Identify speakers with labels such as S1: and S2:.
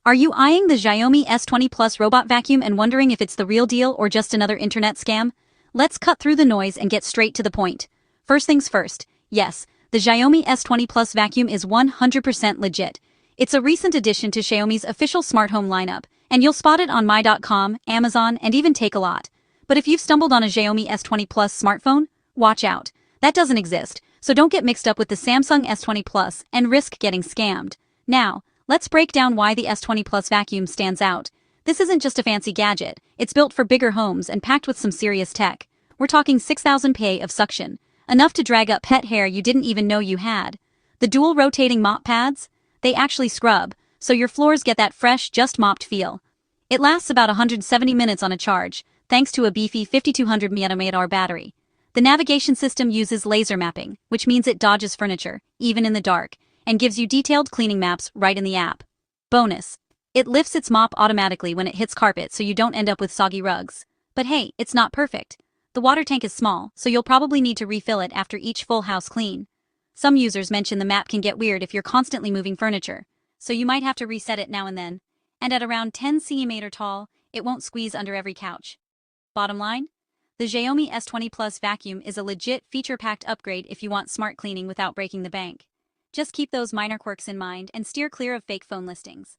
S1: Are you eyeing the Xiaomi S20 Plus robot vacuum and wondering if it's the real deal or just another internet scam? Let's cut through the noise and get straight to the point. First things first, yes, the Xiaomi S20 Plus vacuum is 100% legit. It's a recent addition to Xiaomi's official smart home lineup, and you'll spot it on my.com, Amazon, and even Takealot. But if you've stumbled on a Xiaomi S20 Plus smartphone, watch out. That doesn't exist, so don't get mixed up with the Samsung S20 Plus and risk getting scammed. Now, let's break down why the S20 Plus vacuum stands out. This isn't just a fancy gadget, it's built for bigger homes and packed with some serious tech. We're talking 6,000 PA of suction, enough to drag up pet hair you didn't even know you had. The dual rotating mop pads? They actually scrub, so your floors get that fresh, just mopped feel. It lasts about 170 minutes on a charge, thanks to a beefy 5200 mAh battery. The navigation system uses laser mapping, which means it dodges furniture, even in the dark, and gives you detailed cleaning maps right in the app. Bonus: it lifts its mop automatically when it hits carpet so you don't end up with soggy rugs. But hey, it's not perfect. The water tank is small, so you'll probably need to refill it after each full house clean. Some users mention the map can get weird if you're constantly moving furniture, so you might have to reset it now and then. And at around 10 cm tall, it won't squeeze under every couch. Bottom line? The Xiaomi S20 Plus vacuum is a legit feature-packed upgrade if you want smart cleaning without breaking the bank. Just keep those minor quirks in mind and steer clear of fake phone listings.